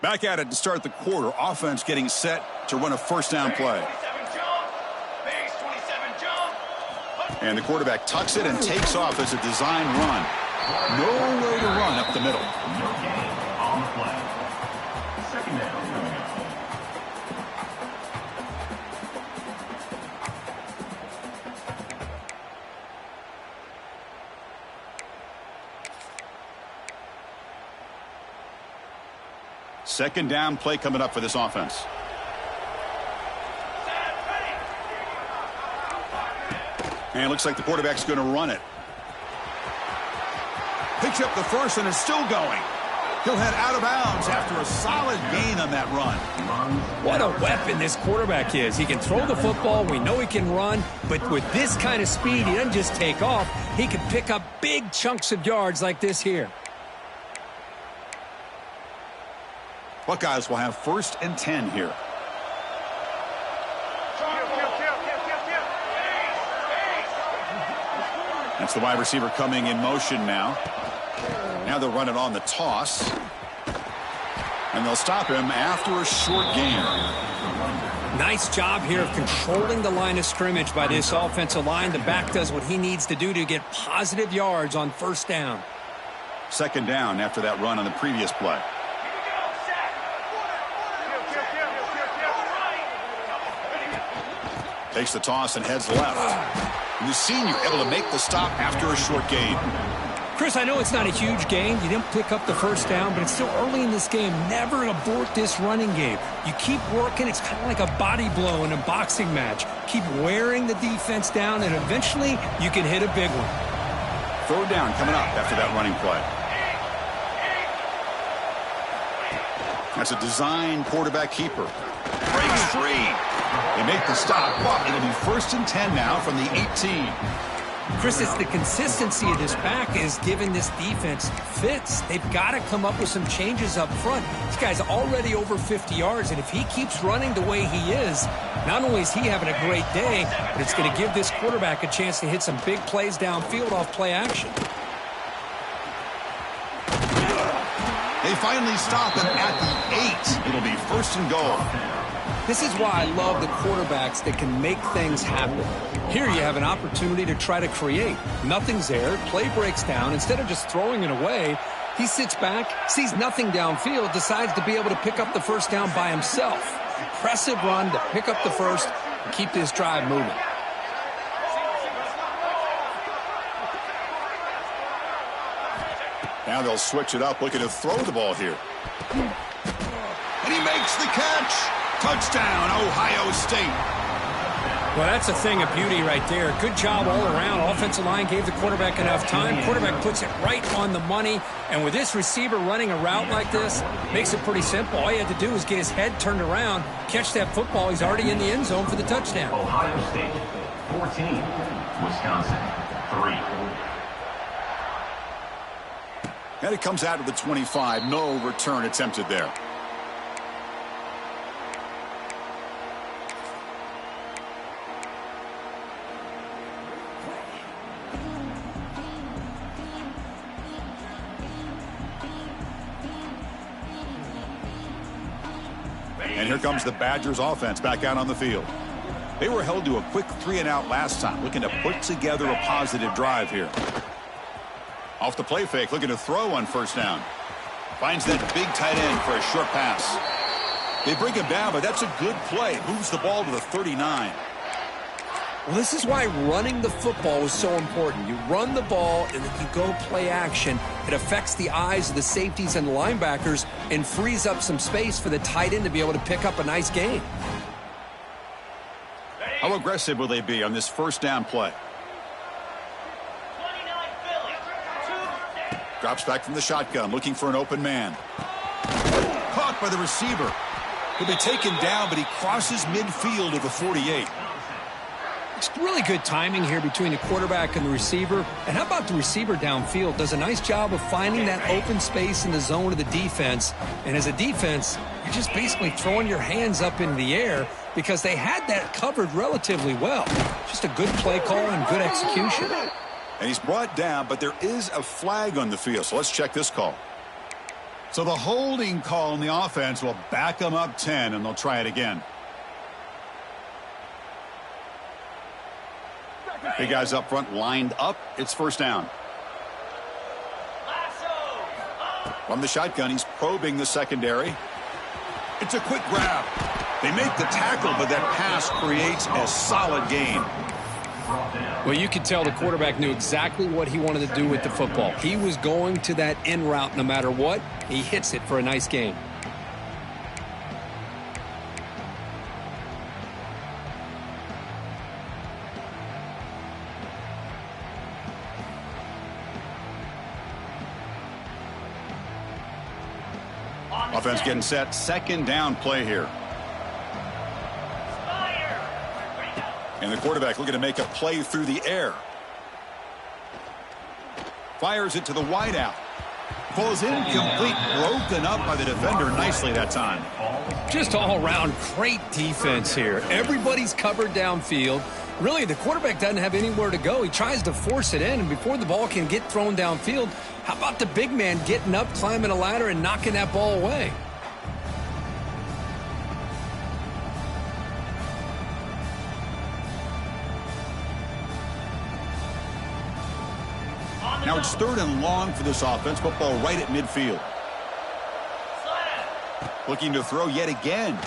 Back at it to start the quarter. Offense getting set to run a first down play. And the quarterback tucks it and takes off as a design run. Nowhere to run up the middle. On the play. Second down. Second down play coming up for this offense. And it looks like the quarterback's going to run it. Picks up the first and is still going. He'll head out of bounds after a solid gain on that run. What a weapon this quarterback is. He can throw the football. We know he can run. But with this kind of speed, he doesn't just take off. He can pick up big chunks of yards like this here. Buckeyes will have 1st and 10 here. That's the wide receiver coming in motion now. Now they'll run it on the toss. And they'll stop him after a short gain. Nice job here of controlling the line of scrimmage by this offensive line. The back does what he needs to do to get positive yards on first down. Second down after that run on the previous play. Takes the toss and heads left. The senior able to make the stop after a short gain. Chris, I know it's not a huge gain. You didn't pick up the first down, but it's still early in this game. Never abort this running game. You keep working. It's kind of like a body blow in a boxing match. Keep wearing the defense down, and eventually you can hit a big one. Third down coming up after that running play. That's a design quarterback keeper. Breaks free. They make the stop, but it'll be 1st and 10 now from the 18. Chris, it's the consistency of this pack is giving this defense fits. They've got to come up with some changes up front. This guy's already over 50 yards, and if he keeps running the way he is, not only is he having a great day, but it's going to give this quarterback a chance to hit some big plays downfield off play action. They finally stop him at the 8. It'll be 1st and goal. This is why I love the quarterbacks that can make things happen. Here you have an opportunity to try to create. Nothing's there. Play breaks down. Instead of just throwing it away, he sits back, sees nothing downfield, decides to be able to pick up the first down by himself. Impressive run to pick up the first and keep this drive moving. Now they'll switch it up, looking to throw the ball here. And he makes the catch. Touchdown, Ohio State. Well, that's a thing of beauty right there. Good job all around. Offensive line gave the quarterback enough time. Quarterback puts it right on the money. And with this receiver running a route like this, makes it pretty simple. All you have to do is get his head turned around, catch that football. He's already in the end zone for the touchdown. Ohio State, 14. Wisconsin, 3. And it comes out of the 25. No return attempted there. And here comes the Badgers offense back out on the field. They were held to a quick 3-and-out last time, looking to put together a positive drive here. Off the play fake, looking to throw on first down. Finds that big tight end for a short pass. They bring him down, but that's a good play. Moves the ball to the 39. Well, this is why running the football is so important. You run the ball, and then you go play action. It affects the eyes of the safeties and the linebackers and frees up some space for the tight end to be able to pick up a nice gain. How aggressive will they be on this first down play? Drops back from the shotgun, looking for an open man. Caught by the receiver. He'll be taken down, but he crosses midfield of the 48. It's really good timing here between the quarterback and the receiver. And how about the receiver downfield? Does a nice job of finding that open space in the zone of the defense. And as a defense, you're just basically throwing your hands up in the air because they had that covered relatively well. Just a good play call and good execution. And he's brought down, but there is a flag on the field. So let's check this call. So the holding call on the offense will back them up 10, and they'll try it again. Big guys up front lined up. It's first down. From the shotgun, he's probing the secondary. It's a quick grab. They make the tackle, but that pass creates a solid gain. Well, you could tell the quarterback knew exactly what he wanted to do with the football. He was going to that in route no matter what. He hits it for a nice gain. Offense getting set. Second down play here. And the quarterback looking to make a play through the air. Fires it to the wideout. Falls incomplete. Broken up by the defender nicely that time. Just all around great defense here. Everybody's covered downfield. Really, the quarterback doesn't have anywhere to go. He tries to force it in, and before the ball can get thrown downfield, how about the big man getting up, climbing a ladder, and knocking that ball away? Now it's third and long for this offense. Football right at midfield. Looking to throw yet again.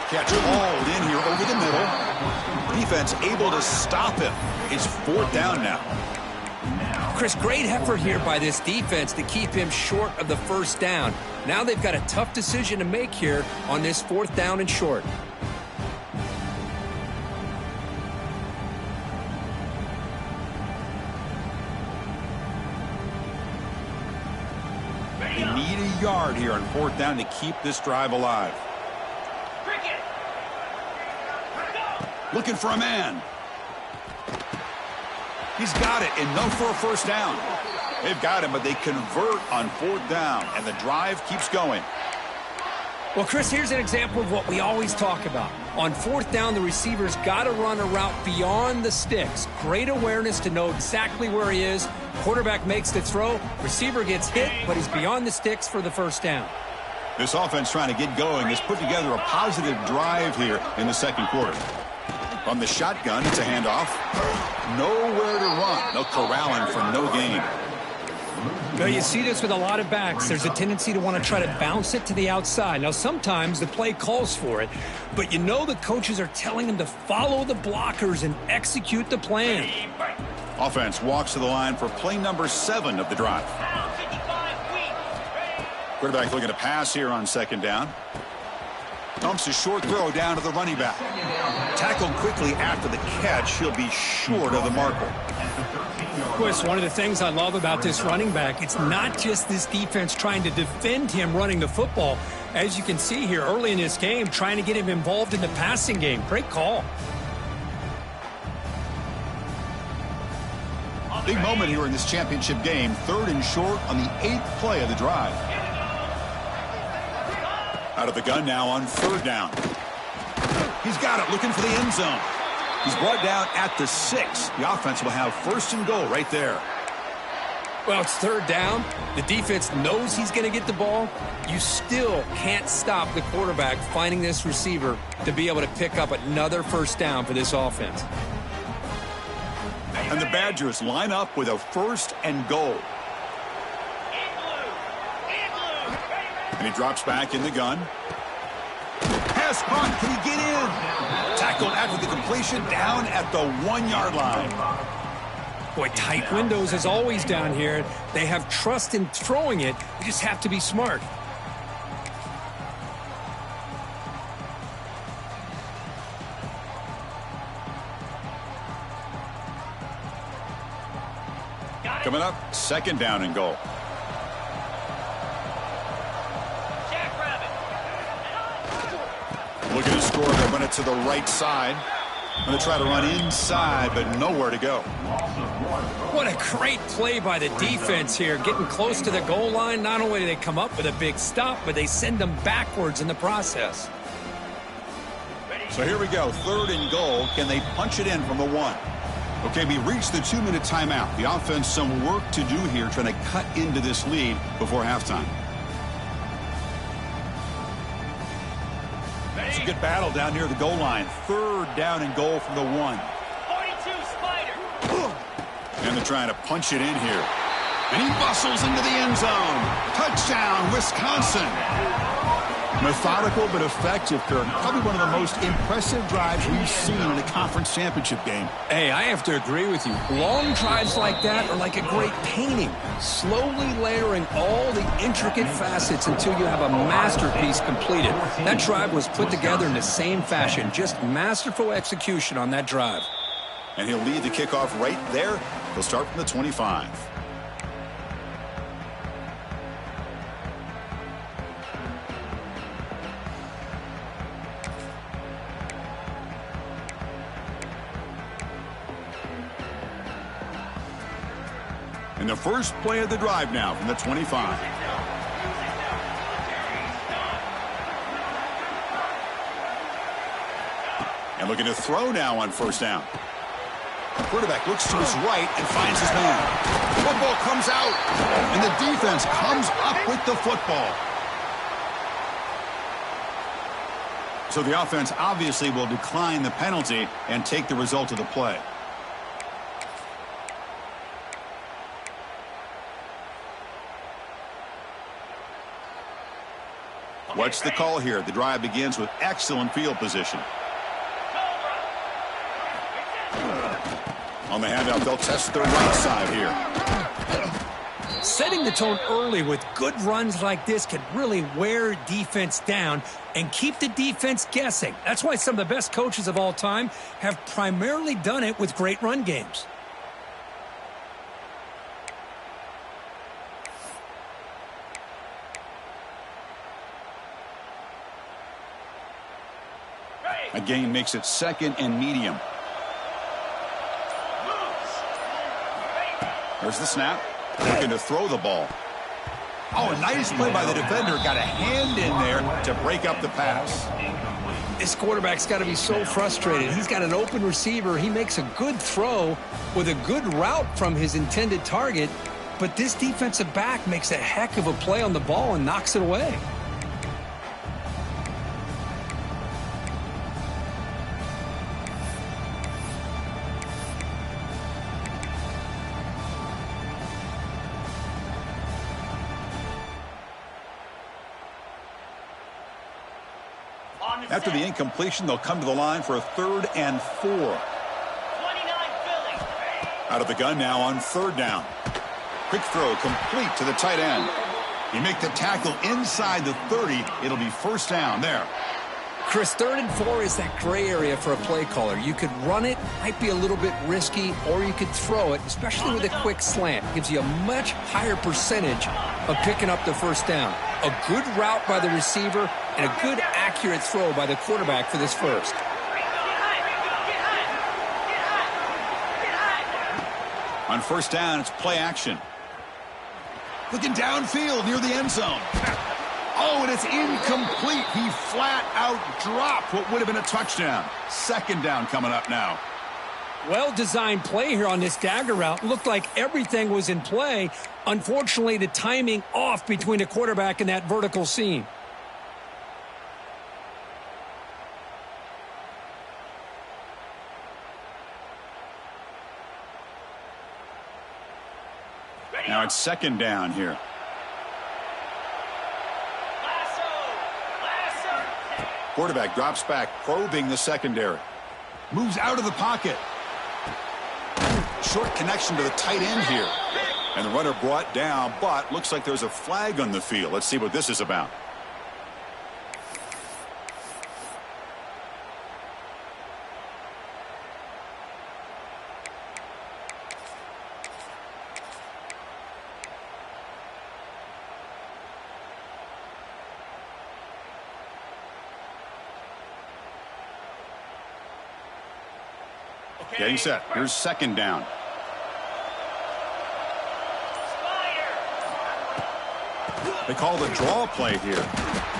Catch hauled in here over the middle. Defense able to stop him. It's fourth down now. Chris, great effort here by this defense to keep him short of the first down. Now they've got a tough decision to make here on this fourth down and short. They need a yard here on fourth down to keep this drive alive. Looking for a man. He's got it, enough for a first down. They've got him, but they convert on fourth down, and the drive keeps going. Well, Chris, here's an example of what we always talk about. On fourth down, the receiver's got to run a route beyond the sticks. Great awareness to know exactly where he is. Quarterback makes the throw. Receiver gets hit, but he's beyond the sticks for the first down. This offense trying to get going has put together a positive drive here in the second quarter. From the shotgun, it's a handoff. Nowhere to run. No corralling for no gain. Well, you see this with a lot of backs. There's a tendency to want to try to bounce it to the outside. Now, sometimes the play calls for it, but you know the coaches are telling them to follow the blockers and execute the plan. Offense walks to the line for play number 7 of the drive. Quarterback looking to pass here on second down. Dumps a short throw down to the running back. Tackled quickly after the catch. He'll be short of the marker. Of course, one of the things I love about this running back, it's not just this defense trying to defend him running the football. As you can see here early in this game, trying to get him involved in the passing game. Great call. Big moment here in this championship game. Third and short on the 8th play of the drive. Out of the gun now on third down. He's got it, looking for the end zone. He's brought down at the 6. The offense will have first and goal right there. Well, it's third down. The defense knows he's going to get the ball. You still can't stop the quarterback finding this receiver to be able to pick up another first down for this offense. And the Badgers line up with a first and goal. And he drops back in the gun. Pass caught. Can he get in? Tackled after the completion down at the 1-yard line. Boy, tight windows as always down here. They have trust in throwing it. You just have to be smart. Coming up, second down and goal. Looking to score, they'll run it to the right side. Going to try to run inside, but nowhere to go. What a great play by the defense here. Getting close to the goal line, not only do they come up with a big stop, but they send them backwards in the process. So here we go, third and goal. Can they punch it in from the 1? Okay, we reached the 2-minute timeout. The offense some work to do here trying to cut into this lead before halftime. It's a good battle down near the goal line. 3rd down and goal from the 1. 42 Spider. And they're trying to punch it in here. And he bustles into the end zone. Touchdown, Wisconsin. Methodical but effective, Kirk. Probably one of the most impressive drives we've seen in a conference championship game. Hey, I have to agree with you. Long drives like that are like a great painting. Slowly layering all the intricate facets until you have a masterpiece completed. That drive was put together in the same fashion. Just masterful execution on that drive. And he'll lead the kickoff right there. He'll start from the 25. And the first play of the drive now from the 25. And looking to throw now on 1st down. Quarterback looks to his right and finds his man. Football comes out, and the defense comes up with the football. So the offense obviously will decline the penalty and take the result of the play. What's the call here? The drive begins with excellent field position. On the handout, they'll test their right side here. Setting the tone early with good runs like this can really wear defense down and keep the defense guessing. That's why some of the best coaches of all time have primarily done it with great run games. A gain makes it 2nd and medium. There's the snap. Looking to throw the ball. Oh, a nice play by the defender. Got a hand in there to break up the pass. This quarterback's got to be so frustrated. He's got an open receiver. He makes a good throw with a good route from his intended target, but this defensive back makes a heck of a play on the ball and knocks it away. After the incompletion, they'll come to the line for a 3rd and 4. 29 Philly. Out of the gun now on 3rd down. Quick throw complete to the tight end. You make the tackle inside the 30. It'll be 1st down there. Chris, 3rd and 4 is that gray area for a play caller. You could run it, might be a little bit risky, or you could throw it, especially with a quick slant. Gives you a much higher percentage of picking up the 1st down. A good route by the receiver and a good accurate throw by the quarterback for this 1st. On 1st down, it's play action. Looking downfield near the end zone. Oh, and it's incomplete. He flat out dropped what would have been a touchdown. 2nd down coming up now. Well-designed play here on this dagger route. Looked like everything was in play. Unfortunately, the timing off between the quarterback and that vertical seam. Now it's 2nd down here. Quarterback drops back, probing the secondary. Moves out of the pocket. Short connection to the tight end here. And the runner brought down, but looks like there's a flag on the field. Let's see what this is about. Getting set. Here's 2nd down. They call the draw play here.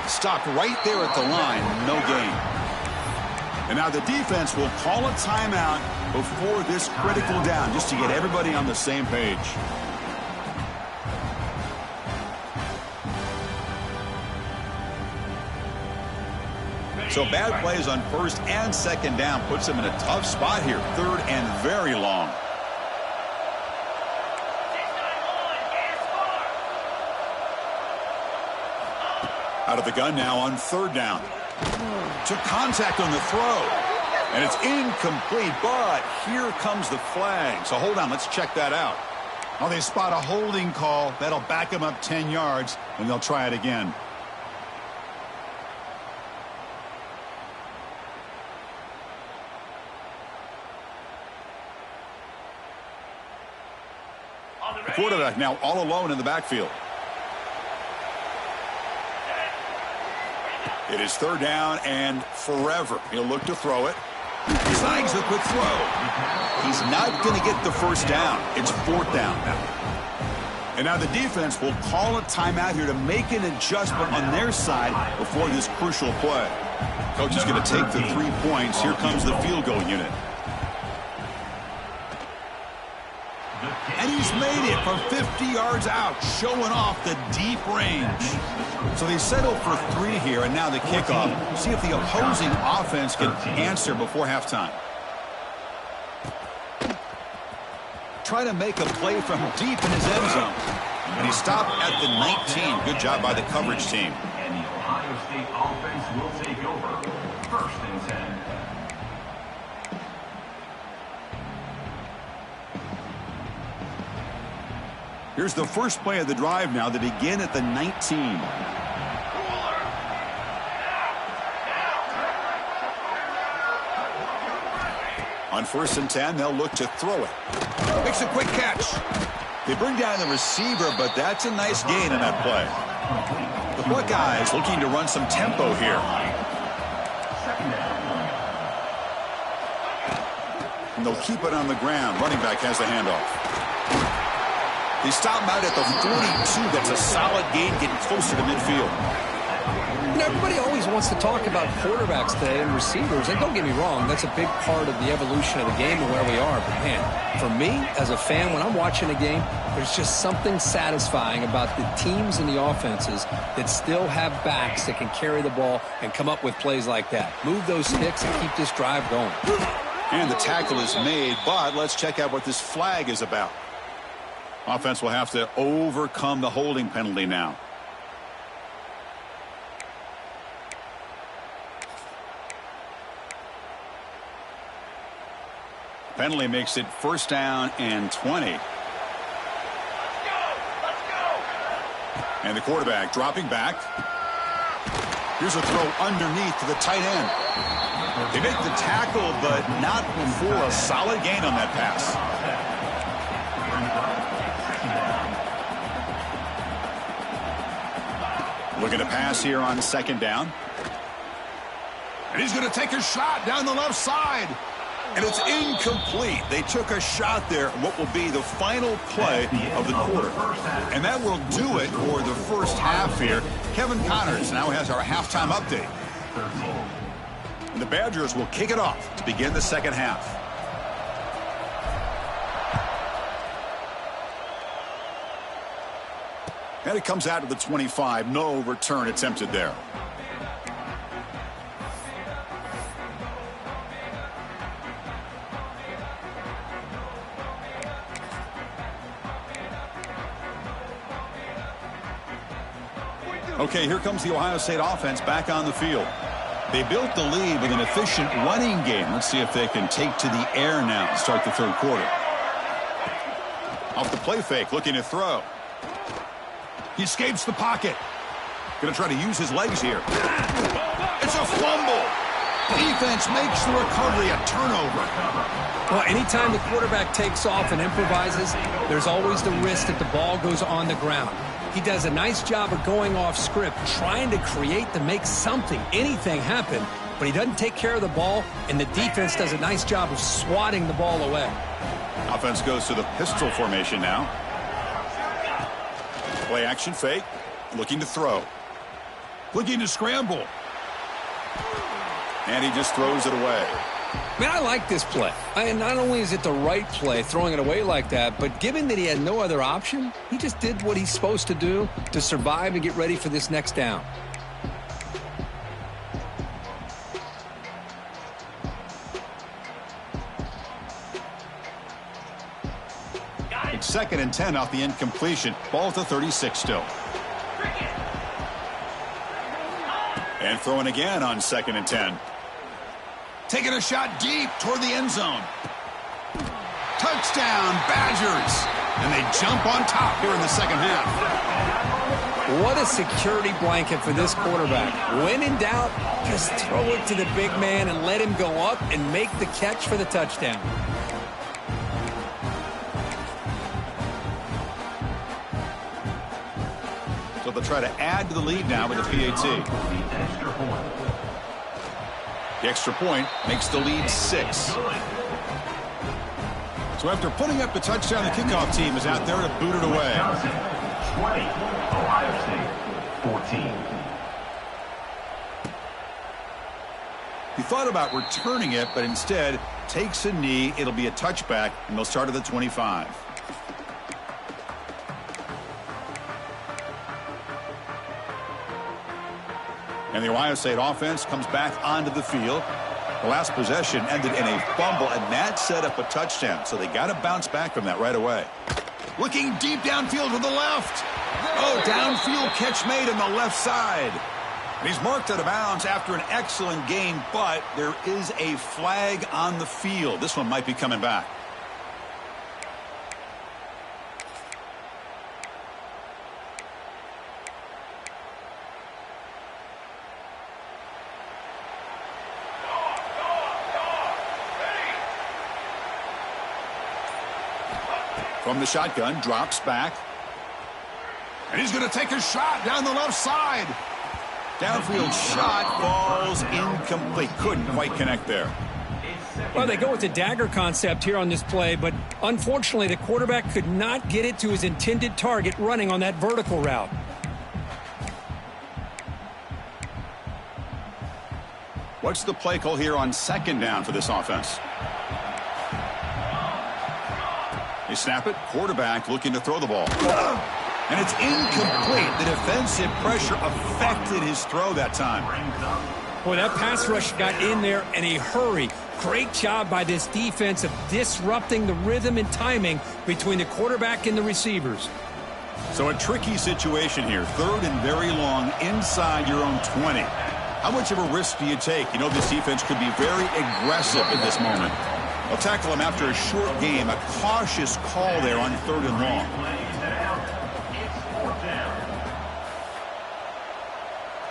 Stopped right there at the line. No gain. And now the defense will call a timeout before this critical down, just to get everybody on the same page. So bad plays on first and second down puts them in a tough spot here. Third and very long. Out of the gun now on third down. Took contact on the throw. And it's incomplete, but here comes the flag. So hold on, let's check that out. Well, they spot a holding call. That'll back them up 10 yards, and they'll try it again. The quarterback now all alone in the backfield. It is third down and forever. He'll look to throw it. Snags the quick throw. He's not going to get the first down. It's fourth down now. And now the defense will call a timeout here to make an adjustment on their side before this crucial play. Coach is going to take the 3 points. Here comes the field goal unit. And he's made it from 50 yards out, showing off the deep range. So they settle for 3 here, and now the kickoff. See if the opposing offense can answer before halftime. Try to make a play from deep in his end zone. And he stopped at the 19. Good job by the coverage team. And the Ohio State offense will take over. First and 10. Here's the first play of the drive now. They begin at the 19. On first and 10, they'll look to throw it. Makes a quick catch. They bring down the receiver, but that's a nice gain in that play. The Buckeyes looking to run some tempo here. And they'll keep it on the ground. Running back has the handoff. They stop him out at the 42. That's a solid gain, getting closer to midfield. You know, everybody always wants to talk about quarterbacks today and receivers, and don't get me wrong, that's a big part of the evolution of the game and where we are. But, man, for me, as a fan, when I'm watching a game, there's just something satisfying about the teams and the offenses that still have backs that can carry the ball and come up with plays like that. Move those sticks and keep this drive going. And the tackle is made, but let's check out what this flag is about. Offense will have to overcome the holding penalty now. Penalty makes it first down and 20. Let's go. And the quarterback dropping back. Here's a throw underneath to the tight end. They make the tackle, but not before a solid gain on that pass. Looking to pass here on second down. And he's going to take a shot down the left side. And it's incomplete. They took a shot there, what will be the final play of the quarter. And that will do it for the first half here. Kevin Connors now has our halftime update. And the Badgers will kick it off to begin the second half. And it comes out to the 25. No return attempted there. Okay, here comes the Ohio State offense back on the field. They built the lead with an efficient running game. Let's see if they can take to the air now to start the third quarter. Off the play fake, looking to throw. He escapes the pocket. Going to try to use his legs here. It's a fumble. Defense makes the recovery a turnover. Well, anytime the quarterback takes off and improvises, there's always the risk that the ball goes on the ground. He does a nice job of going off script, trying to create to make something, anything happen, but he doesn't take care of the ball, and the defense does a nice job of swatting the ball away. Offense goes to the pistol formation now. Play action fake, looking to throw. Looking to scramble. And he just throws it away. Man, I like this play. Not only is it the right play, throwing it away like that, but given that he had no other option, he just did what he's supposed to do to survive and get ready for this next down. 2nd and 10 off the incompletion. Ball at the 36 still. And throwing again on 2nd and 10. Taking a shot deep toward the end zone. Touchdown, Badgers. And they jump on top here in the second half. What a security blanket for this quarterback. When in doubt, just throw it to the big man and let him go up and make the catch for the touchdown. So they'll try to add to the lead now with the PAT. The extra point makes the lead 6. So after putting up the touchdown, the kickoff team is out there to boot it away. 20, Ohio State, 14. He thought about returning it, but instead takes a knee. It'll be a touchback, and they'll start at the 25. And the Ohio State offense comes back onto the field. The last possession ended in a fumble, and that set up a touchdown. So they got to bounce back from that right away. Looking deep downfield to the left. Oh, downfield catch made on the left side. And he's marked out of bounds after an excellent game, but there is a flag on the field. This one might be coming back. From the shotgun, drops back. And he's going to take a shot down the left side. Downfield shot falls incomplete. Couldn't quite connect there. Well, they go with the dagger concept here on this play, but unfortunately the quarterback could not get it to his intended target running on that vertical route. What's the play call here on 2nd down for this offense? They snap it. Quarterback looking to throw the ball. And it's incomplete. The defensive pressure affected his throw that time. Boy, that pass rush got in there in a hurry. Great job by this defense of disrupting the rhythm and timing between the quarterback and the receivers. So a tricky situation here. 3rd and very long inside your own 20. How much of a risk do you take? You know this defense could be very aggressive in this moment. They'll tackle him after a short game. A cautious call there on 3rd and long.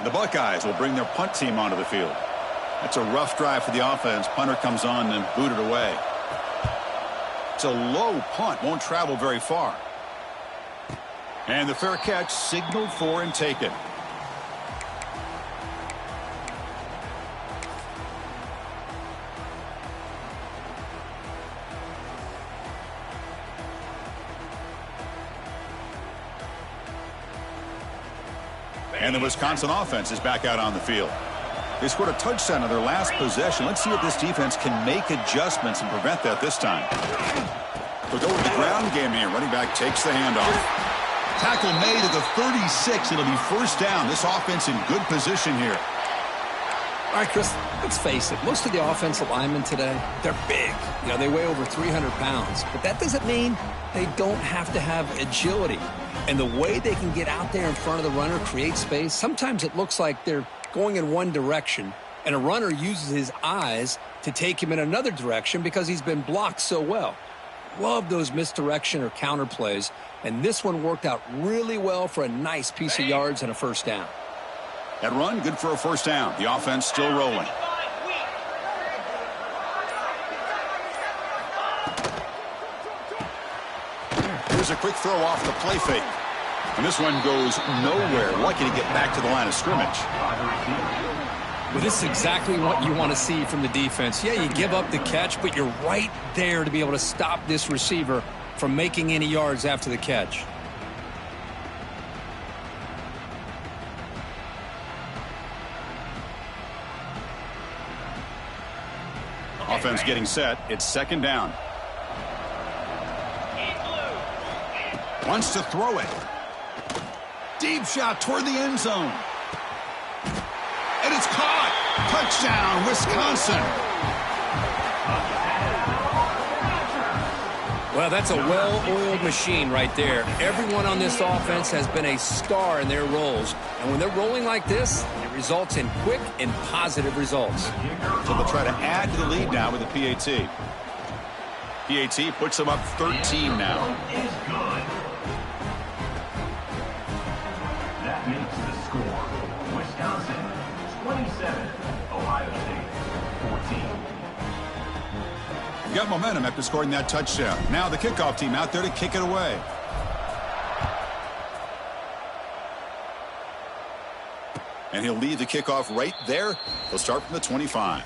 The Buckeyes will bring their punt team onto the field. That's a rough drive for the offense. Punter comes on and booted away. It's a low punt. Won't travel very far. And the fair catch signaled for and taken. And the Wisconsin offense is back out on the field. They scored a touchdown on their last possession. Let's see if this defense can make adjustments and prevent that this time. They'll go with the ground game here. Running back takes the handoff. Tackle made at the 36. It'll be 1st down. This offense in good position here. All right, Chris, let's face it. Most of the offensive linemen today, they're big. You know, they weigh over 300 pounds. But that doesn't mean they don't have to have agility. And the way they can get out there in front of the runner, create space, sometimes it looks like they're going in one direction, and a runner uses his eyes to take him in another direction because he's been blocked so well. Love those misdirection or counter plays, and this one worked out really well for a nice piece of yards and a 1st down. That run, good for a 1st down. The offense still rolling. Here's a quick throw off the play fake. And this one goes nowhere. Lucky to get back to the line of scrimmage. Well, this is exactly what you want to see from the defense. Yeah, you give up the catch, but you're right there to be able to stop this receiver from making any yards after the catch. Offense getting set. It's 2nd down. Wants to throw it. Deep shot toward the end zone. And it's caught. Touchdown, Wisconsin. Well, that's a well-oiled machine right there. Everyone on this offense has been a star in their roles. And when they're rolling like this, it results in quick and positive results. So they'll try to add to the lead now with the PAT. PAT puts them up 13 now. Is good. That makes the score. Wisconsin 27, Ohio State 14. Got momentum after scoring that touchdown. Now the kickoff team out there to kick it away. And he'll lead the kickoff right there. He'll start from the 25.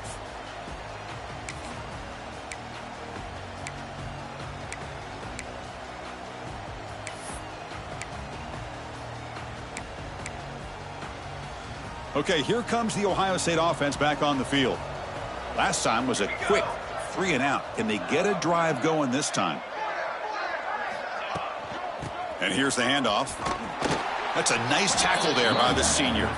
Okay, here comes the Ohio State offense back on the field. Last time was a quick 3 and out. Can they get a drive going this time? And here's the handoff. That's a nice tackle there by the senior.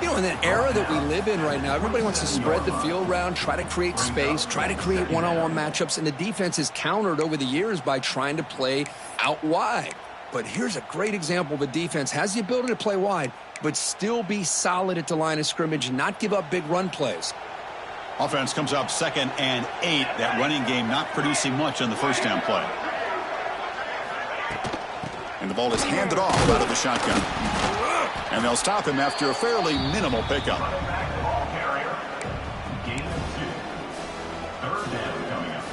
You know, in that era that we live in right now, everybody wants to spread the field around, try to create space, try to create one-on-one matchups, and the defense is countered over the years by trying to play out wide. But here's a great example of a defense has the ability to play wide, but still be solid at the line of scrimmage and not give up big run plays. Offense comes up 2nd and 8. That running game not producing much on the first down play. And the ball is handed off out of the shotgun. And they'll stop him after a fairly minimal pickup. Back the ball carrier. Gain of 2. Third down coming up.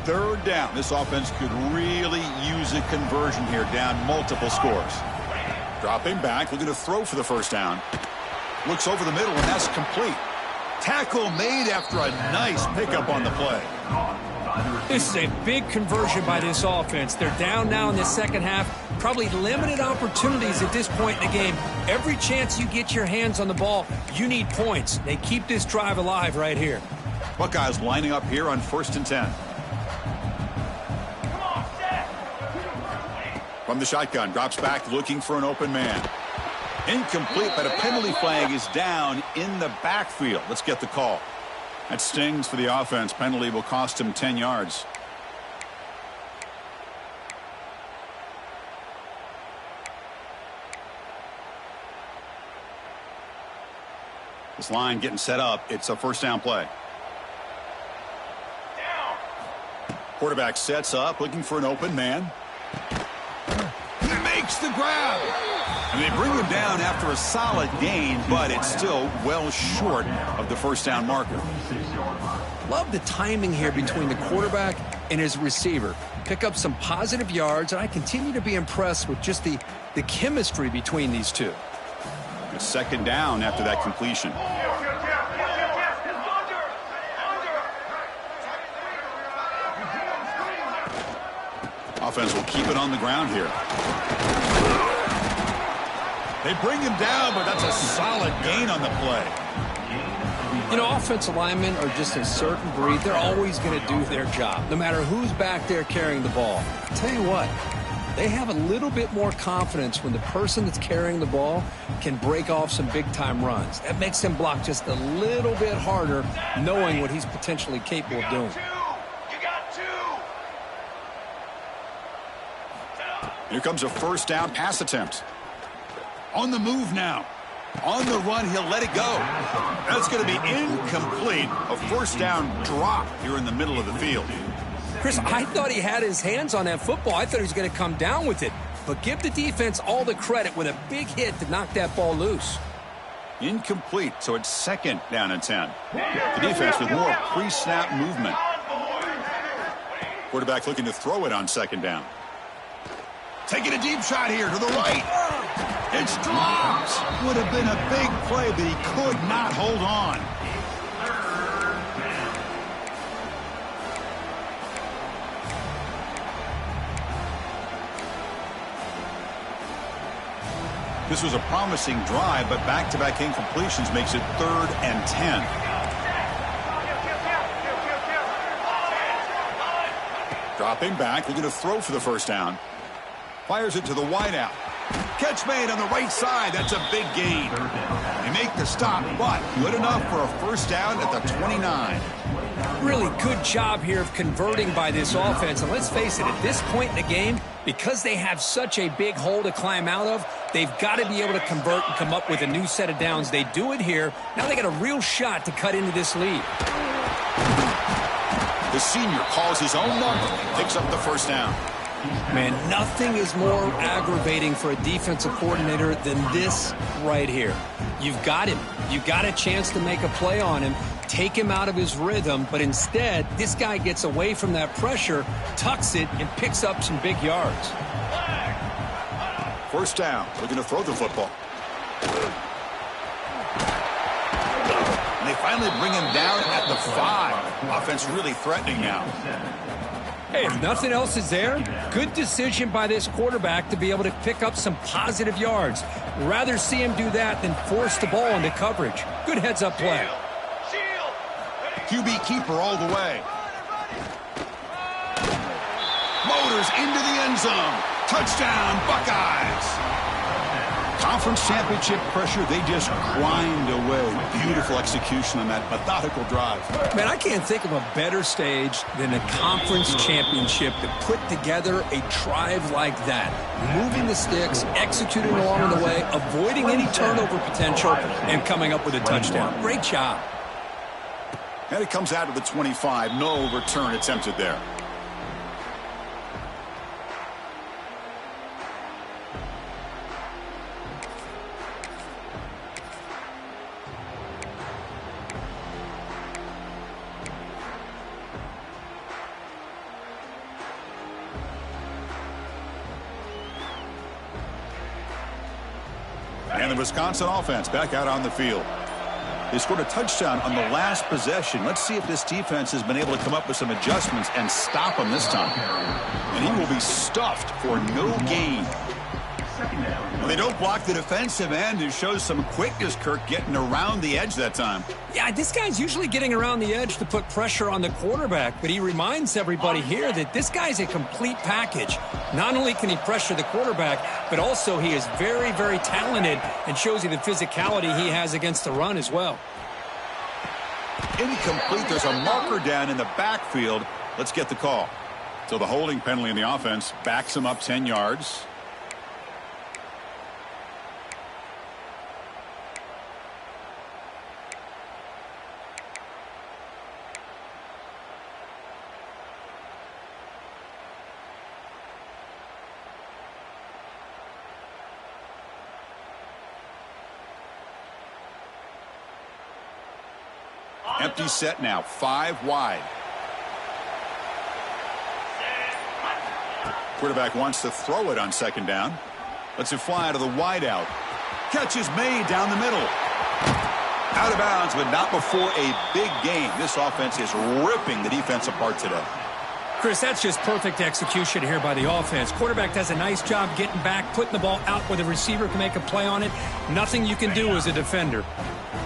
Third down. This offense could really use a conversion here, down multiple scores. Dropping back, looking to throw for the first down. Looks over the middle, and that's complete. Tackle made after a nice pickup on the play. This is a big conversion by this offense. They're down now in the second half. Probably limited opportunities at this point in the game. Every chance you get your hands on the ball, you need points. They keep this drive alive right here. Buckeyes lining up here on 1st and 10. From the shotgun, drops back looking for an open man. Incomplete, but a penalty flag is down in the backfield. Let's get the call. That stings for the offense. Penalty will cost him 10 yards. This line getting set up. It's a first down play. Quarterback sets up, looking for an open man. He makes the grab. And they bring him down after a solid gain, but it's still well short of the first down marker. Love the timing here between the quarterback and his receiver. Pick up some positive yards, and I continue to be impressed with just the chemistry between these two. A second down after that completion. Offense will keep it on the ground here. They bring him down, but that's a solid gain on the play. You know, offensive linemen are just a certain breed. They're always going to do their job, no matter who's back there carrying the ball. I'll tell you what, they have a little bit more confidence when the person that's carrying the ball can break off some big-time runs. That makes them block just a little bit harder, knowing what he's potentially capable of doing. Here comes a first down pass attempt. On the move now. On the run, he'll let it go. That's going to be incomplete. A first down drop here in the middle of the field. Chris, I thought he had his hands on that football. I thought he was going to come down with it. But give the defense all the credit with a big hit to knock that ball loose. Incomplete, so it's second down and 10. The defense with more pre-snap movement. Quarterback looking to throw it on second down. Taking a deep shot here to the right. It's dropped. Would have been a big play, but he could not hold on. This was a promising drive, but back-to-back incompletions makes it 3rd and 10. Dropping back, looking to throw for the first down. Fires it to the wideout. Catch made on the right side. That's a big gain. They make the stop, but good enough for a first down at the 29. Really good job here of converting by this offense. And let's face it, at this point in the game, because they have such a big hole to climb out of, they've got to be able to convert and come up with a new set of downs. They do it here. Now they got a real shot to cut into this lead. The senior calls his own number and picks up the first down. Man, nothing is more aggravating for a defensive coordinator than this right here. You've got him. You've got a chance to make a play on him, take him out of his rhythm, but instead, this guy gets away from that pressure, tucks it, and picks up some big yards. First down, looking to throw the football. And they finally bring him down at the 5. Offense really threatening now. Hey, if nothing else is there, good decision by this quarterback to be able to pick up some positive yards. Rather see him do that than force the ball into coverage. Good heads-up play. QB keeper all the way. Motors into the end zone. Touchdown, Buckeyes. Conference championship pressure, they just grind away. Beautiful execution on that methodical drive. Man, I can't think of a better stage than a conference championship to put together a drive like that. Moving the sticks, executing along the way, avoiding any turnover potential, and coming up with a touchdown. Great job. And it comes out to the 25. No return attempted there. And the Wisconsin offense back out on the field. They scored a touchdown on the last possession. Let's see if this defense has been able to come up with some adjustments and stop him this time. And he will be stuffed for no gain. Well, they don't block the defensive end. It shows some quickness, Kirk, getting around the edge that time. Yeah, this guy's usually getting around the edge to put pressure on the quarterback, but he reminds everybody here that this guy's a complete package. Not only can he pressure the quarterback, but also he is very, very talented and shows you the physicality he has against the run as well. Incomplete. There's a marker down in the backfield. Let's get the call. So the holding penalty in the offense backs him up 10 yards. Empty set now, 5 wide. Quarterback wants to throw it on second down. Lets it fly to the wide out. Catch is made down the middle. Out of bounds, but not before a big gain. This offense is ripping the defense apart today. Chris, that's just perfect execution here by the offense. Quarterback does a nice job getting back, putting the ball out where the receiver can make a play on it. Nothing you can do as a defender.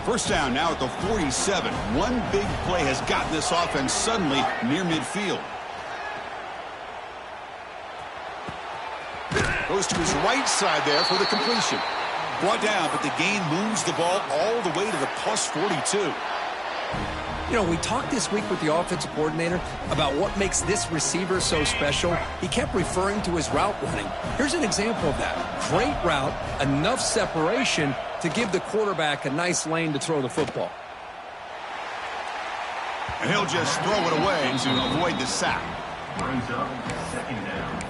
First down now at the 47. One big play has gotten this offense suddenly near midfield. Goes to his right side there for the completion. Brought down, but the gain moves the ball all the way to the plus 42. You know, we talked this week with the offensive coordinator about what makes this receiver so special. He kept referring to his route running. Here's an example of that. Great route, enough separation to give the quarterback a nice lane to throw the football. And he'll just throw it away to avoid the sack. Brings up second down.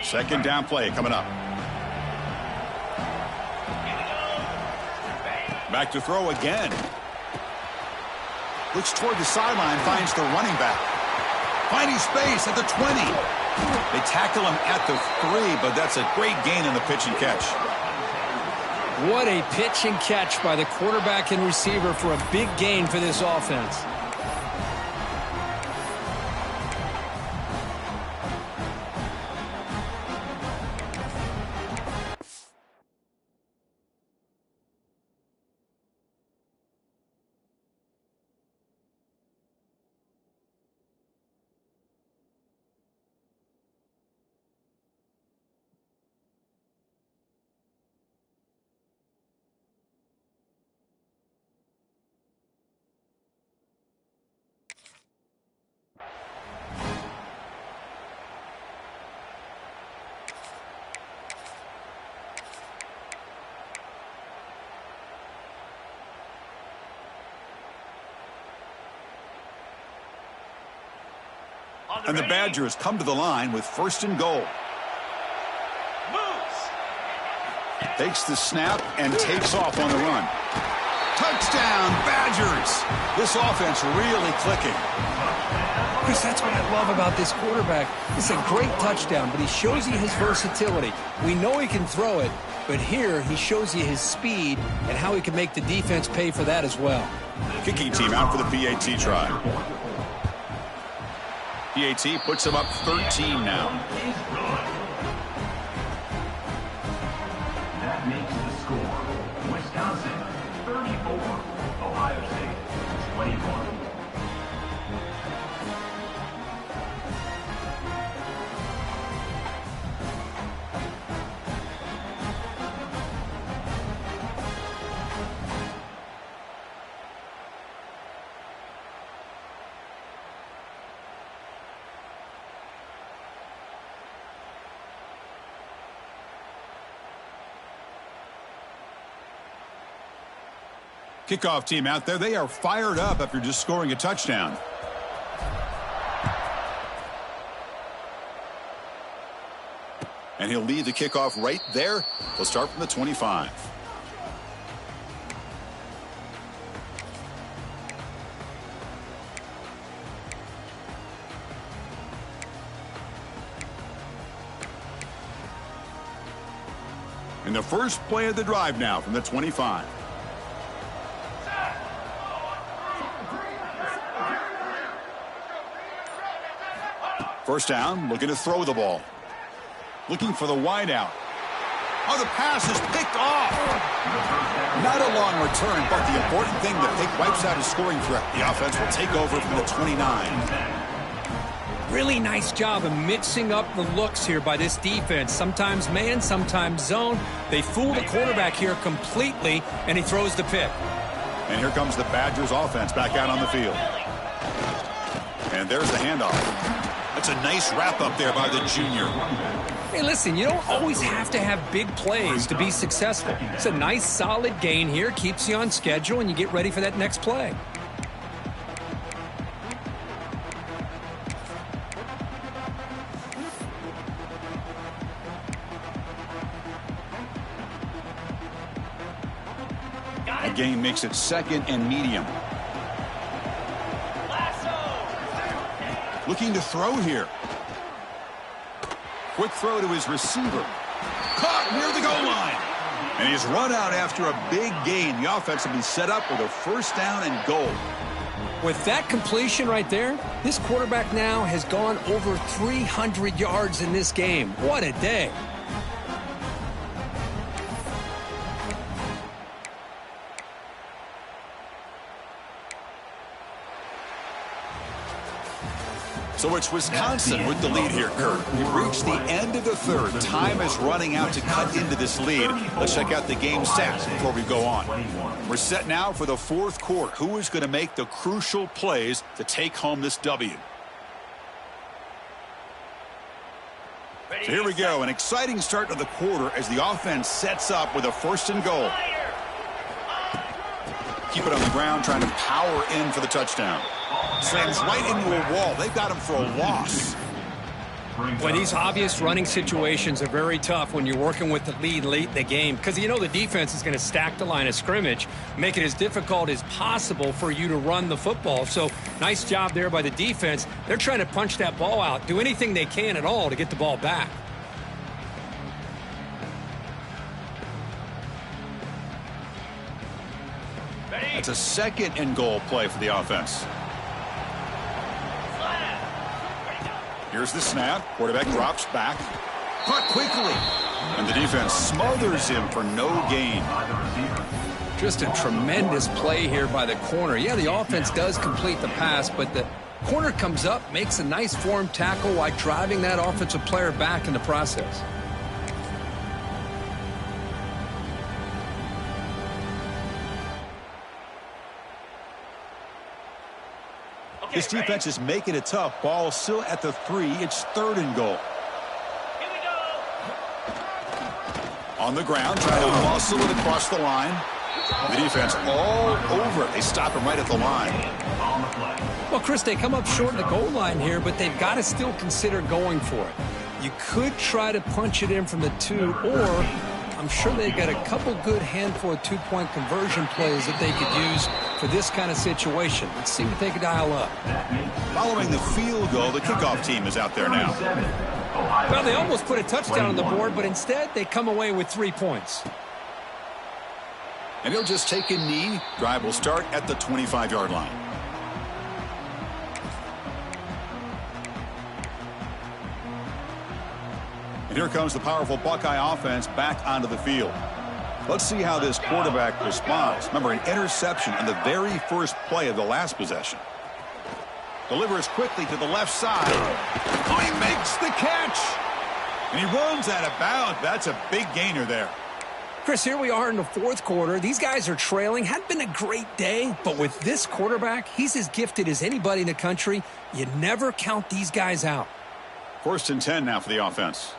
Second down play coming up. Back to throw again. Looks toward the sideline, finds the running back. Finding space at the 20. They tackle him at the 3, but that's a great gain in the pitch and catch. What a pitch and catch by the quarterback and receiver for a big gain for this offense. And the Badgers come to the line with 1st and goal. Takes the snap and takes off on the run. Touchdown, Badgers! This offense really clicking. Chris, that's what I love about this quarterback. It's a great touchdown, but he shows you his versatility. We know he can throw it, but here he shows you his speed and how he can make the defense pay for that as well. Kicking team out for the PAT try. PAT puts him up 13 now. That makes the score. Wisconsin 34, Ohio State 21. Kickoff team out there, they are fired up after just scoring a touchdown. And he'll lead the kickoff right there. We'll start from the 25. And the first play of the drive now from the 25. First down, looking to throw the ball. Looking for the wide out. Oh, the pass is picked off. Not a long return, but the important thing, the pick wipes out a scoring threat. The offense will take over from the 29. Really nice job of mixing up the looks here by this defense. Sometimes man, sometimes zone. They fool the quarterback here completely, and he throws the pick. And here comes the Badgers offense back out on the field. And there's the handoff. That's a nice wrap up there by the junior. Hey, listen, you don't always have to have big plays to be successful. It's a nice, solid gain here. Keeps you on schedule, and you get ready for that next play. The gain makes it 2nd and medium. Looking to throw here. Quick throw to his receiver. Caught near the goal line. And he's run out after a big gain. The offense will be set up with a 1st down and goal. With that completion right there, this quarterback now has gone over 300 yards in this game. What a day. So it's Wisconsin with the lead here, Kurt. We've reached the end of the 3rd. Time is running out to cut into this lead. Let's check out the game stats before we go on. We're set now for the 4th quarter. Who is going to make the crucial plays to take home this W? So here we go. An exciting start to the quarter as the offense sets up with a 1st and goal. Keep it on the ground, trying to power in for the touchdown. Slams right into a wall. They've got him for a loss. Boy, these obvious running situations are very tough when you're working with the lead late in the game, because you know the defense is going to stack the line of scrimmage, make it as difficult as possible for you to run the football. So nice job there by the defense. They're trying to punch that ball out, do anything they can at all to get the ball back. That's a 2nd and goal play for the offense. Here's the snap. Quarterback drops back. Caught quickly. And the defense smothers him for no gain. Just a tremendous play here by the corner. Yeah, the offense does complete the pass, but the corner comes up, makes a nice form tackle while driving that offensive player back in the process. This defense is making it tough. Ball still at the 3. It's 3rd and goal. Here we go. On the ground, trying to muscle it across the line. The defense all over it. They stop him right at the line. On the play. Well, Chris, they come up short in the goal line here, but they've got to still consider going for it. You could try to punch it in from the 2, or I'm sure they've got a couple good handful of two-point conversion plays that they could use for this kind of situation. Let's see what they can dial up. Following the field goal, the kickoff team is out there now. Well, they almost put a touchdown on the board, but instead they come away with 3 points. And he'll just take a knee. Drive will start at the 25-yard line. And here comes the powerful Buckeye offense back onto the field. Let's see how this quarterback responds. Remember, an interception on the very first play of the last possession. Delivers quickly to the left side. Oh, he makes the catch. And he runs out of bounds. That's a big gainer there. Chris, here we are in the 4th quarter. These guys are trailing. Hadn't been a great day, but with this quarterback, he's as gifted as anybody in the country. You never count these guys out. 1st and 10 now for the offense.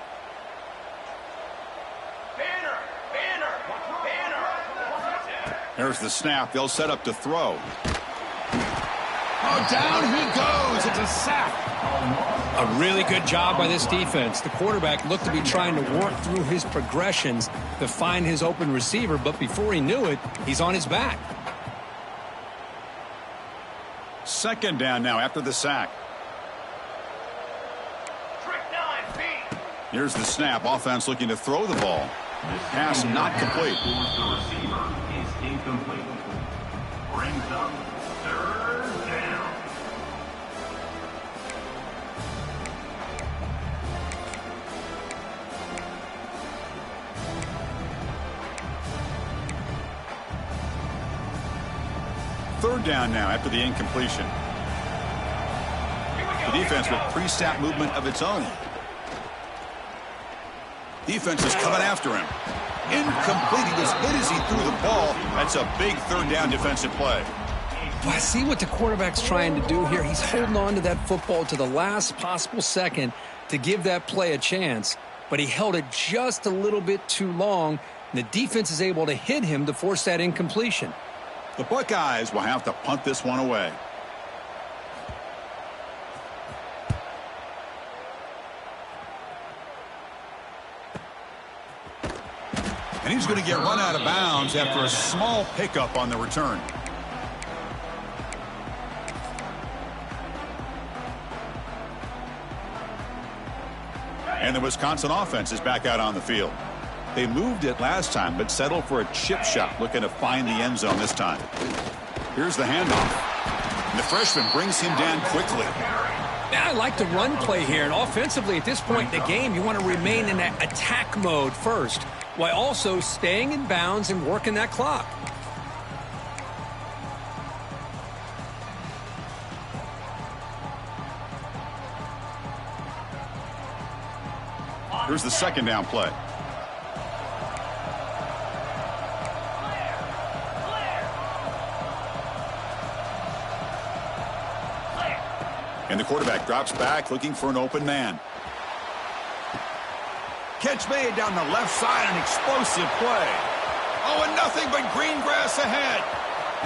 There's the snap. They'll set up to throw. Oh, down he goes. It's a sack. A really good job by this defense. The quarterback looked to be trying to work through his progressions to find his open receiver, but before he knew it, he's on his back. 2nd down now after the sack. Here's the snap. Offense looking to throw the ball. Pass not complete. The receiver is incomplete. Brings up 3rd down. Third down now after the incompletion. The defense with pre-snap movement of its own. Defense is coming after him. Incomplete. He was hit as he threw the ball. That's a big 3rd down defensive play. Well, I see what the quarterback's trying to do here. He's holding on to that football to the last possible second to give that play a chance, but he held it just a little bit too long, and the defense is able to hit him to force that incompletion. The Buckeyes will have to punt this one away. And he's going to get run out of bounds after a small pickup on the return. And the Wisconsin offense is back out on the field. They moved it last time, but settled for a chip shot, looking to find the end zone this time. Here's the handoff. And the freshman brings him down quickly. I like the run play here, and offensively at this point in the game, you want to remain in that attack mode first, while also staying in bounds and working that clock. Here's the 2nd down play. And the quarterback drops back looking for an open man. Catch made down the left side, an explosive play. Oh, and nothing but green grass ahead.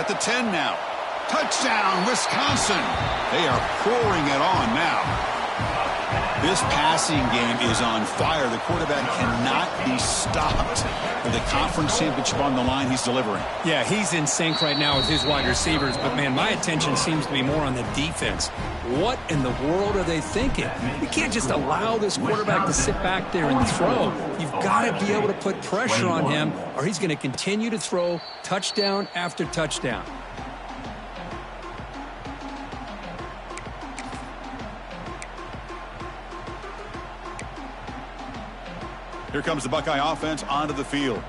At the 10 now. Touchdown, Wisconsin. They are pouring it on now. This passing game is on fire. The quarterback cannot be stopped. With the conference championship on the line, he's delivering. Yeah, he's in sync right now with his wide receivers, but man, my attention seems to be more on the defense. What in the world are they thinking? You can't just allow this quarterback to sit back there and throw. You've got to be able to put pressure on him, or he's going to continue to throw touchdown after touchdown. Here comes the Buckeye offense onto the field.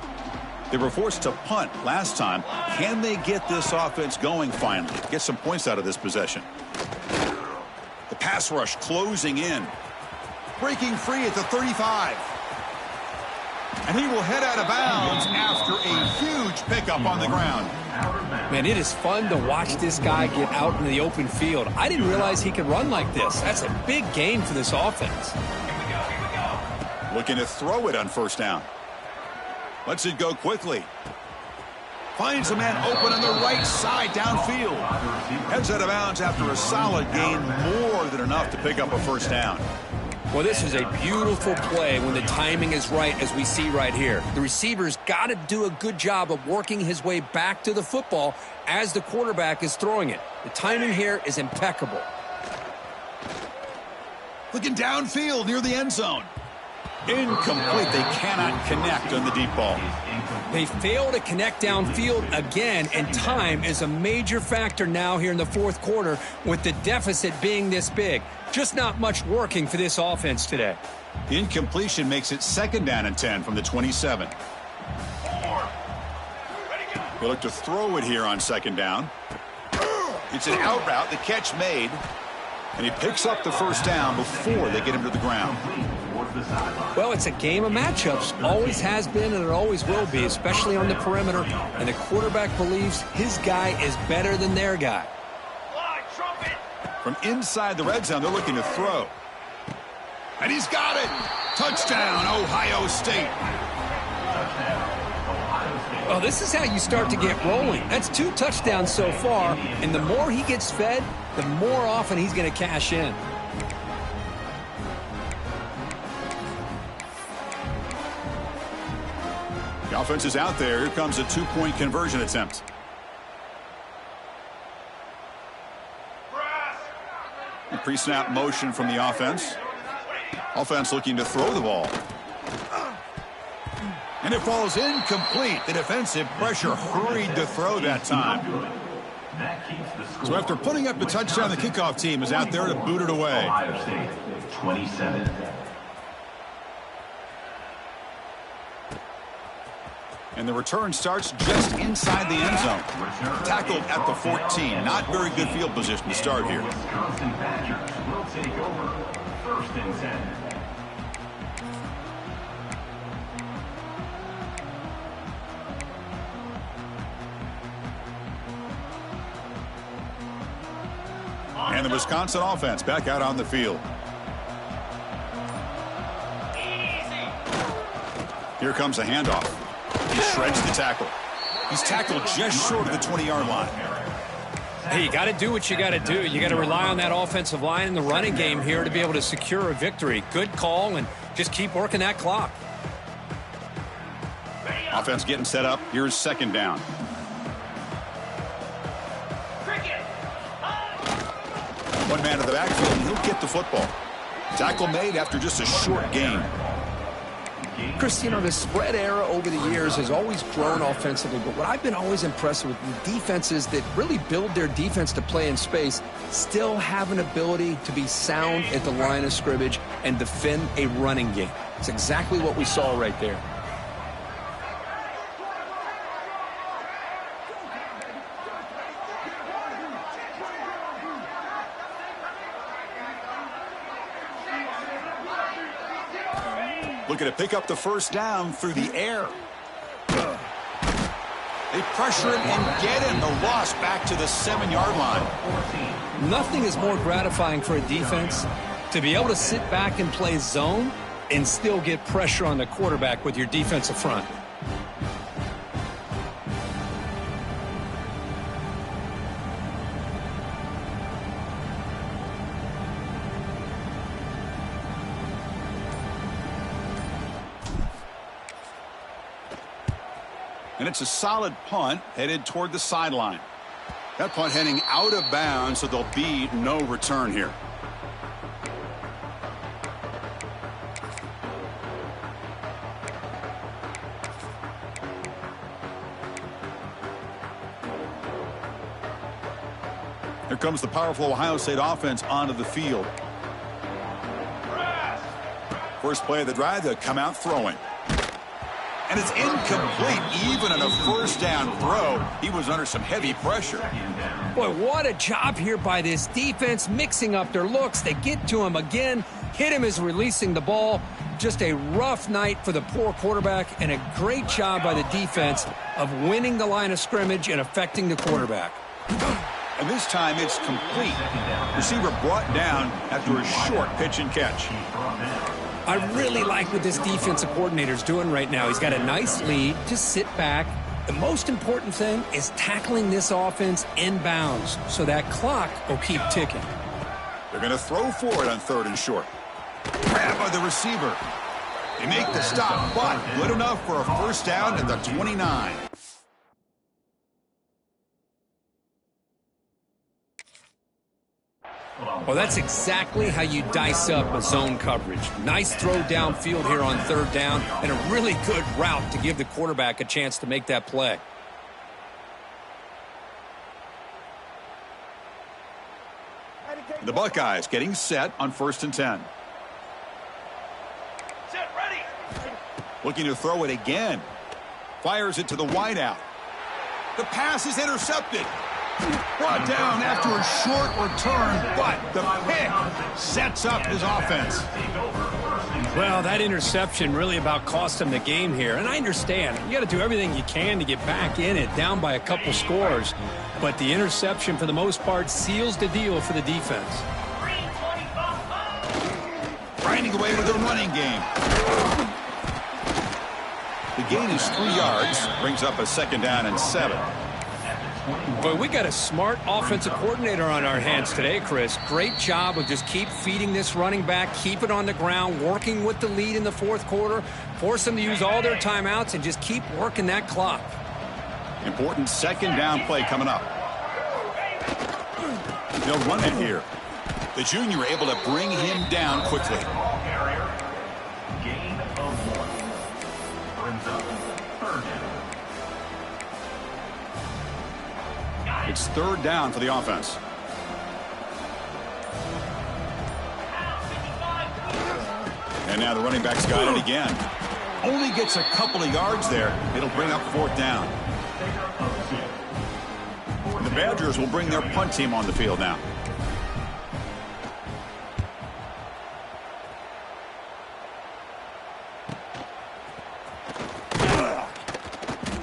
They were forced to punt last time. Can they get this offense going finally? Get some points out of this possession. The pass rush closing in. Breaking free at the 35. And he will head out of bounds after a huge pickup on the ground. Man, it is fun to watch this guy get out into the open field. I didn't realize he could run like this. That's a big gain for this offense. Looking to throw it on 1st down. Lets it go quickly. Finds a man open on the right side downfield. Heads out of bounds after a solid gain, more than enough to pick up a first down. Well, this is a beautiful play when the timing is right, as we see right here. The receiver's got to do a good job of working his way back to the football as the quarterback is throwing it. The timing here is impeccable. Looking downfield near the end zone. Incomplete. They cannot connect on the deep ball. They fail to connect downfield again, and time is a major factor now here in the fourth quarter with the deficit being this big. Just not much working for this offense today. The incompletion makes it 2nd down and 10 from the 27. They look to throw it here on 2nd down. It's an out route. The catch made. And he picks up the first down before they get him to the ground. Well, it's a game of matchups. Always has been and it always will be, especially on the perimeter. And the quarterback believes his guy is better than their guy. From inside the red zone, they're looking to throw. And he's got it. Touchdown, Ohio State. Well, this is how you start to get rolling. That's 2 touchdowns so far, and the more he gets fed, the more often he's going to cash in. The offense is out there. Here comes a 2-point conversion attempt. The pre-snap motion from the offense. Offense looking to throw the ball. And it falls incomplete. The defensive pressure hurried to throw that time. So after putting up the touchdown, the kickoff team is out there to boot it away. Ohio State, 27. And the return starts just inside the end zone. Tackled at the 14. Not very good field position to start here. Wisconsin Badgers will take over 1st and 10. And the Wisconsin offense back out on the field. Here comes a handoff. He shreds the tackle. He's tackled just short of the 20-yard line. Hey, you got to do what you got to do. You got to rely on that offensive line in the running game here to be able to secure a victory. Good call, and just keep working that clock. Offense getting set up. Here's 2nd down. One man to the backfield, and he'll get the football. Tackle made after just a short gain. Chris, you know, the spread era over the years has always grown offensively, but what I've been always impressed with the defenses that really build their defense to play in space still have an ability to be sound at the line of scrimmage and defend a running game. It's exactly what we saw right there. Looking to pick up the first down through the air. They pressure him and get him. The loss back to the 7-yard line. Nothing is more gratifying for a defense to be able to sit back and play zone and still get pressure on the quarterback with your defensive front. And it's a solid punt headed toward the sideline. That punt heading out of bounds, so there'll be no return here. Here comes the powerful Ohio State offense onto the field. First play of the drive, they'll come out throwing. And it's incomplete. Even on a first down throw, he was under some heavy pressure. Boy, what a job here by this defense, mixing up their looks. They get to him again, hit him as releasing the ball. Just a rough night for the poor quarterback, and a great job by the defense of winning the line of scrimmage and affecting the quarterback. And this time it's complete. Receiver brought down after a short pitch and catch. I really like what this defensive coordinator is doing right now. He's got a nice lead. Just sit back, The most important thing is tackling this offense inbounds so that clock will keep ticking. They're going to throw for it on 3rd and short. Grab by the receiver. They make the stop, but good enough for a first down at the 29. Well, that's exactly how you dice up a zone coverage. Nice throw downfield here on 3rd down, and a really good route to give the quarterback a chance to make that play. The Buckeyes getting set on 1st and 10. Set, ready. Looking to throw it again. Fires it to the wideout. The pass is intercepted. Brought down after a short return, but the pick sets up his offense. Well, that interception really about cost him the game here. And I understand. You got to do everything you can to get back in it, down by a couple scores. But the interception, for the most part, seals the deal for the defense. Grinding away with a running game. The gain is 3 yards. Brings up a 2nd down and 7. Well, we got a smart offensive coordinator on our hands today, Chris. Great job of just keep feeding this running back, keep it on the ground, working with the lead in the 4th quarter, force them to use all their timeouts, and just keep working that clock. Important 2nd down play coming up. They'll run it here. The junior able to bring him down quickly. Gain of 1. Brings up 3rd down. It's 3rd down for the offense. And now the running back's got it again. Only gets a couple of yards there. It'll bring up 4th down. And the Badgers will bring their punt team on the field now.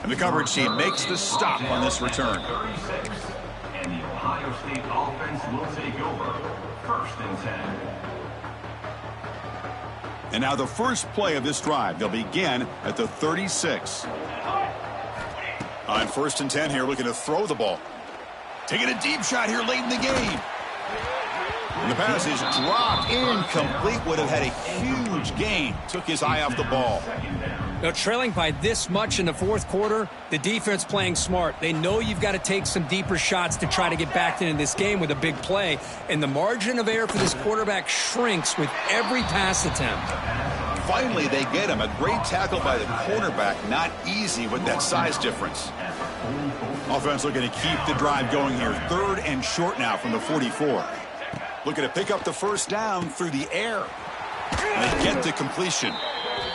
And the coverage team makes the stop on this return. 36. And the Ohio State offense will take over. 1st and 10. And now the first play of this drive. They'll begin at the 36. On 1st and 10 here, looking to throw the ball. Taking a deep shot here late in the game. And the pass is dropped, incomplete. Would have had a huge gain. Took his eye off the ball. Now, trailing by this much in the 4th quarter, the defense playing smart. They know you've got to take some deeper shots to try to get back into this game with a big play. And the margin of error for this quarterback shrinks with every pass attempt. Finally, they get him. A great tackle by the cornerback. Not easy with that size difference. Offense looking to keep the drive going here. 3rd and short now from the 44. Looking to pick up the first down through the air. And they get the completion.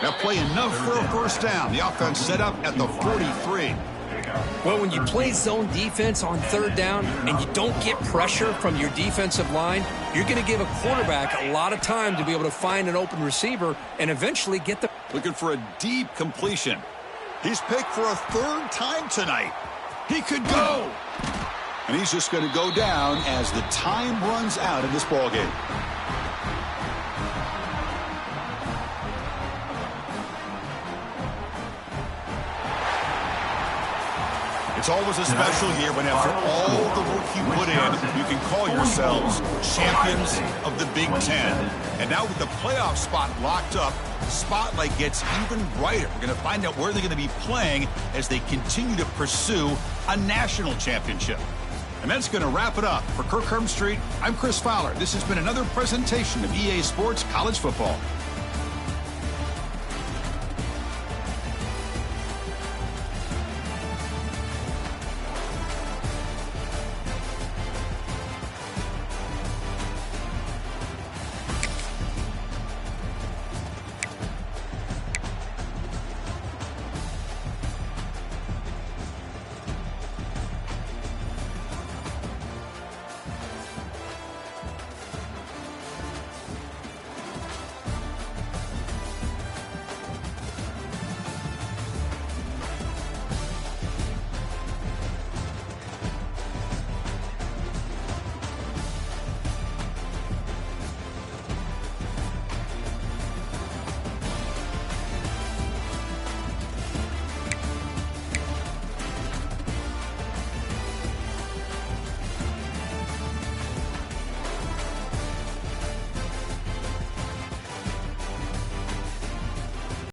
That play enough for a first down. The offense set up at the 43. Well, when you play zone defense on 3rd down and you don't get pressure from your defensive line, you're going to give a quarterback a lot of time to be able to find an open receiver and eventually get the... Looking for a deep completion. He's picked for a 3rd time tonight. He could go. And he's just going to go down as the time runs out in this ballgame. It's always a special year when after all the work you put in, you can call yourselves champions of the Big Ten. And now with the playoff spot locked up, the spotlight gets even brighter. We're going to find out where they're going to be playing as they continue to pursue a national championship. And that's going to wrap it up. For Kirk Hermstreet, I'm Chris Fowler. This has been another presentation of EA Sports College Football.